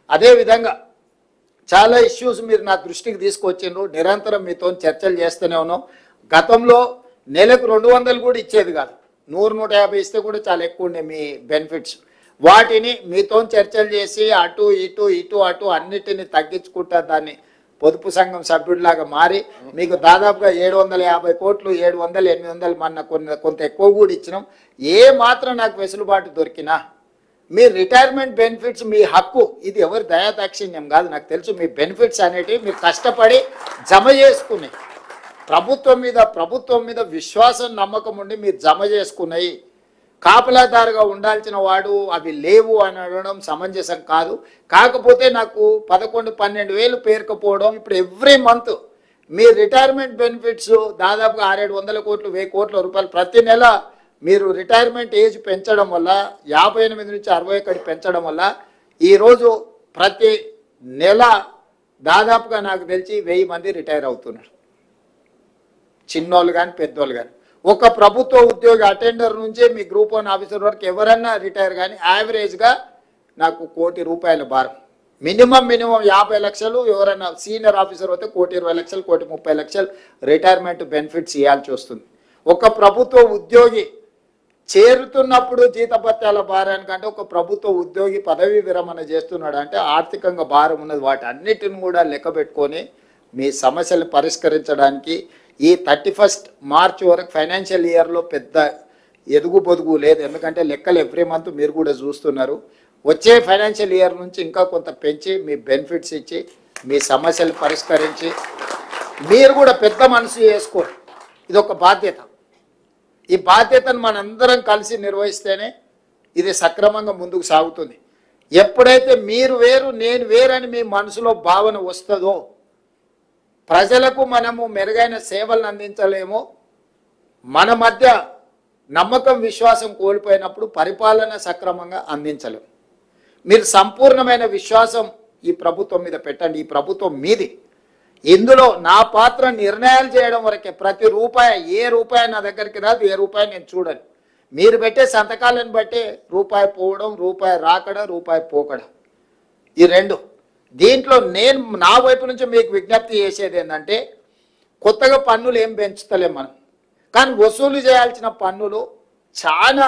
అదేవిధంగా చాలా ఇష్యూస్ మీరు నా దృష్టికి తీసుకొచ్చిండ్రు. నిరంతరం మీతో చర్చలు చేస్తూనే ఉన్నాం. గతంలో నెలకు 200 కూడా ఇచ్చేది కాదు, 100-150 ఇస్తే కూడా చాలా ఎక్కువ ఉండే మీ బెనిఫిట్స్. వాటిని మీతో చర్చలు చేసి అటు అటు అన్నిటిని తగ్గించుకుంటా దాన్ని పొదుపు సంఘం సభ్యుడిలాగా మారి మీకు దాదాపుగా 750 కోట్లు 700-800 మన కొంత ఎక్కువ కూడా ఇచ్చినాం. ఏ మాత్రం నాకు వెసులుబాటు దొరికినా మీ రిటైర్మెంట్ బెనిఫిట్స్ మీ హక్కు, ఇది ఎవరి దయాదాక్షిణ్యం కాదు, నాకు తెలుసు. మీ బెనిఫిట్స్ అనేటివి మీరు కష్టపడి జమ చేసుకుని ప్రభుత్వం మీద విశ్వాసం నమ్మకం ఉండి మీరు జమ చేసుకున్నాయి. కాపలాదారుగా ఉండాల్సిన వాడు అవి లేవు అని అనడం సమంజసం కాదు. కాకపోతే నాకు 11-12 వేలు పేరుకపోవడం, ఇప్పుడు ఎవ్రీ మంత్ మీ రిటైర్మెంట్ బెనిఫిట్స్ దాదాపుగా 600-700 కోట్లు 1000 కోట్ల రూపాయలు ప్రతి నెల మీరు రిటైర్మెంట్ ఏజ్ పెంచడం వల్ల 58 నుంచి 61 పెంచడం వల్ల ఈరోజు ప్రతి నెల దాదాపుగా నాకు తెలిసి 1000 మంది రిటైర్ అవుతున్నారు, చిన్నోళ్ళు కానీ పెద్దోళ్ళు కానీ. ఒక ప్రభుత్వ ఉద్యోగి అటెండర్ నుంచి మీ గ్రూప్ 1 ఆఫీసర్ వరకు ఎవరన్నా రిటైర్ కానీ యావరేజ్గా నాకు 1 కోటి రూపాయల భారం, మినిమం 50 లక్షలు. ఎవరైనా సీనియర్ ఆఫీసర్ అయితే 1,20 లక్షలు 1,30 లక్షలు రిటైర్మెంట్ బెనిఫిట్స్ ఇవ్వాల్సి వస్తుంది. ఒక ప్రభుత్వ ఉద్యోగి చేరుతున్నప్పుడు జీతభత్యాల భారానికంటే ఒక ప్రభుత్వ ఉద్యోగి పదవీ విరమణ చేస్తున్నాడు అంటే ఆర్థికంగా భారం ఉన్నది. వాటి అన్నిటిని కూడా లెక్క పెట్టుకొని మీ సమస్యలు పరిష్కరించడానికి ఈ 31 మార్చ్ వరకు ఫైనాన్షియల్ ఇయర్లో పెద్ద ఎదుగు పొదుగు లేదు. ఎందుకంటే లెక్కలు ఎవ్రీ మంత్ మీరు కూడా చూస్తున్నారు. వచ్చే ఫైనాన్షియల్ ఇయర్ నుంచి ఇంకా కొంత పెంచి మీ బెనిఫిట్స్ ఇచ్చి మీ సమస్యలు పరిష్కరించి మీరు కూడా పెద్ద మనసు చేసుకోరు. ఇది ఒక బాధ్యత. ఈ బాధ్యతను మనందరం కలిసి నిర్వహిస్తేనే ఇది సక్రమంగా ముందుకు సాగుతుంది. ఎప్పుడైతే మీరు వేరు నేను వేరని మీ మనసులో భావన వస్తుందో ప్రజలకు మనము మెరుగైన సేవలను అందించలేమో, మన మధ్య నమ్మకం విశ్వాసం కోల్పోయినప్పుడు పరిపాలన సక్రమంగా అందించలేము. మీరు సంపూర్ణమైన విశ్వాసం ఈ ప్రభుత్వం మీద పెట్టండి. ఈ ప్రభుత్వం మీది. ఇందులో నా పాత్ర నిర్ణయాలు చేయడం వరకే. ప్రతి రూపాయి ఏ రూపాయి నా దగ్గరికి రాదు, ఏ రూపాయి నేను చూడను. మీరు పెట్టే సంతకాలను బట్టే రూపాయి పోవడం, రూపాయి రాకడం, రూపాయి పోకడం, ఈ రెండు. దీంట్లో నేను నా వైపు నుంచి మీకు విజ్ఞప్తి చేసేది ఏంటంటే కొత్తగా పన్నులు ఏం పెంచుతలేం మనం, కానీ వసూలు చేయాల్సిన పన్నులు చాలా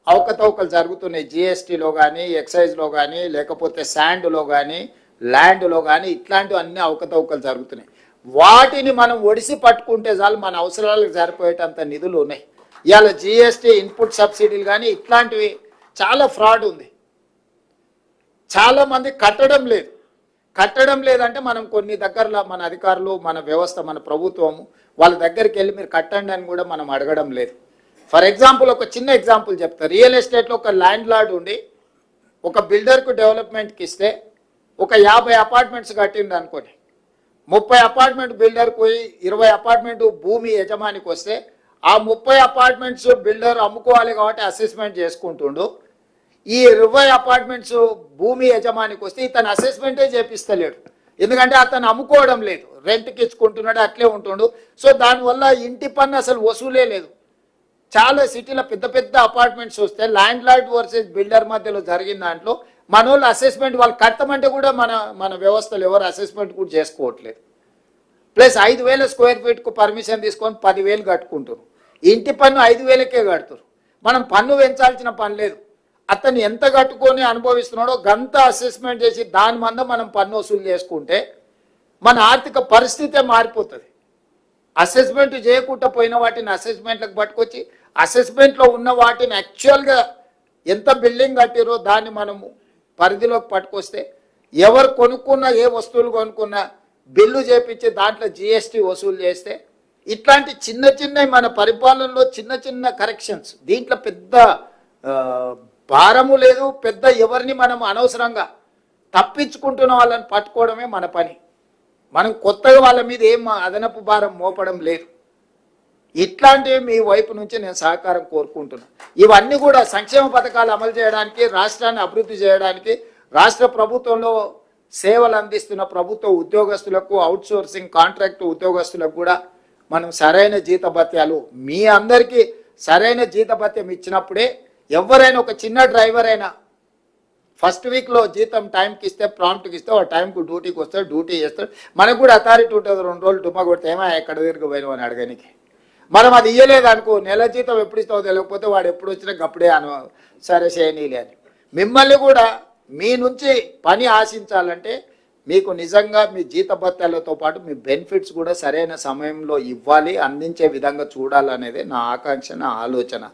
అవకతవకలు జరుగుతున్నాయి. జిఎస్టీలో కానీ, ఎక్సైజ్లో కానీ, లేకపోతే శాండ్లో కానీ, ల్యాండ్లో కానీ ఇట్లాంటివి అన్ని అవకతవకలు జరుగుతున్నాయి. వాటిని మనం ఒడిసి పట్టుకుంటే చాలు, మన అవసరాలకు సరిపోయేటంత నిధులు ఉన్నాయి. ఇవాళ జిఎస్టీ ఇన్పుట్ సబ్సిడీలు కానీ ఇట్లాంటివి చాలా ఫ్రాడ్ ఉంది. చాలామంది కట్టడం లేదంటే మనం కొన్ని దగ్గరలో మన అధికారులు, మన వ్యవస్థ, మన ప్రభుత్వము వాళ్ళ దగ్గరికి వెళ్ళి మీరు కట్టండి అని కూడా మనం అడగడం లేదు. ఫర్ ఎగ్జాంపుల్ ఒక చిన్న ఎగ్జాంపుల్ చెప్తా. రియల్ ఎస్టేట్లో ఒక ల్యాండ్ లార్డ్ ఉండి ఒక బిల్డర్కు డెవలప్మెంట్కి ఇస్తే ఒక 50 అపార్ట్మెంట్స్ కట్టింది అనుకోని, 30 అపార్ట్మెంట్ బిల్డర్కి పోయి 20 అపార్ట్మెంట్ భూమి యజమానికి వస్తే ఆ 30 అపార్ట్మెంట్స్ బిల్డర్ అమ్ముకోవాలి కాబట్టి అసెస్మెంట్ చేసుకుంటుండు. ఈ 20 అపార్ట్మెంట్స్ భూమి యజమానికి వస్తే ఇతను అసెస్మెంటే చేపిస్తలేడు. ఎందుకంటే అతను అమ్ముకోవడం లేదు, రెంట్కి ఇచ్చుకుంటున్నాడు, అట్లే ఉంటుండు. సో దానివల్ల ఇంటి పన్ను అసలు వసూలే లేదు. చాలా సిటీలో పెద్ద పెద్ద అపార్ట్మెంట్స్ వస్తే ల్యాండ్ లార్డ్ వర్సెస్ బిల్డర్ మధ్యలో జరిగిన దాంట్లో మన వాళ్ళు అసెస్మెంట్ వాళ్ళు కట్టమంటే కూడా మన వ్యవస్థలు ఎవరు అసెస్మెంట్ కూడా చేసుకోవట్లేదు. ప్లస్ 5,000 స్క్వేర్ ఫీట్కు పర్మిషన్ తీసుకొని 10,000 కట్టుకుంటారు. ఇంటి పన్ను 5,000కే కడుతురు. మనం పన్ను పెంచాల్సిన పని లేదు. అతను ఎంత కట్టుకొని అనుభవిస్తున్నాడో గంత అసెస్మెంట్ చేసి దాని మంద మనం పన్ను వసూలు చేసుకుంటే మన ఆర్థిక పరిస్థితే మారిపోతుంది. అసెస్మెంట్ చేయకుండా పోయిన వాటిని అసెస్మెంట్లకు పట్టుకొచ్చి అసెస్మెంట్లో ఉన్న వాటిని యాక్చువల్గా ఎంత బిల్డింగ్ కట్టిరో దాన్ని మనము పరిధిలోకి పట్టుకొస్తే ఎవరు కొనుక్కున్నా, ఏ వస్తువులు కొనుక్కున్నా బిల్లు చేపించి దాంట్లో జిఎస్టీ వసూలు చేస్తే ఇట్లాంటి చిన్న చిన్న మన పరిపాలనలో చిన్న చిన్న కరెక్షన్స్, దీంట్లో పెద్ద భారము లేదు. పెద్ద ఎవరిని మనం అనవసరంగా తప్పించుకుంటున్న వాళ్ళని పట్టుకోవడమే మన పని. మనం కొత్తగా వాళ్ళ మీద ఏం అదనపు భారం మోపడం లేదు. ఇట్లాంటివి మీ వైపు నుంచి నేను సహకారం కోరుకుంటున్నాను. ఇవన్నీ కూడా సంక్షేమ పథకాలు అమలు చేయడానికి, రాష్ట్రాన్ని అభివృద్ధి చేయడానికి, రాష్ట్ర ప్రభుత్వంలో సేవలు అందిస్తున్న ప్రభుత్వ ఉద్యోగస్తులకు, అవుట్సోర్సింగ్ కాంట్రాక్ట్ ఉద్యోగస్తులకు కూడా మనం సరైన జీతభత్యాలు, మీ అందరికీ సరైన జీతభత్యం ఇచ్చినప్పుడే ఎవరైనా ఒక చిన్న డ్రైవర్ అయినా ఫస్ట్ వీక్లో జీతం టైంకి ఇస్తే ప్రాంప్ట్కి ఇస్తే ఆ టైంకు డ్యూటీకి వస్తాడు, డ్యూటీ చేస్తాడు. మనకు కూడా అథారిటీ ఉంటుంది, 2 రోజులు డుమ్మా కొడితే ఏమో ఎక్కడ దగ్గరికి పోయినావు అని అడగనికి. మనం అది ఇయ్యలేదు అనుకో, నెల జీతం ఎప్పుడు ఇస్తావో తెలియకపోతే వాడు ఎప్పుడు వచ్చినా గప్పుడే సరే చేయనీలే అని. మిమ్మల్ని కూడా మీ నుంచి పని ఆశించాలంటే మీకు నిజంగా మీ జీతభత్యాలతో పాటు మీ బెనిఫిట్స్ కూడా సరైన సమయంలో ఇవ్వాలి, అందించే విధంగా చూడాలనేది నా ఆకాంక్ష, నా ఆలోచన.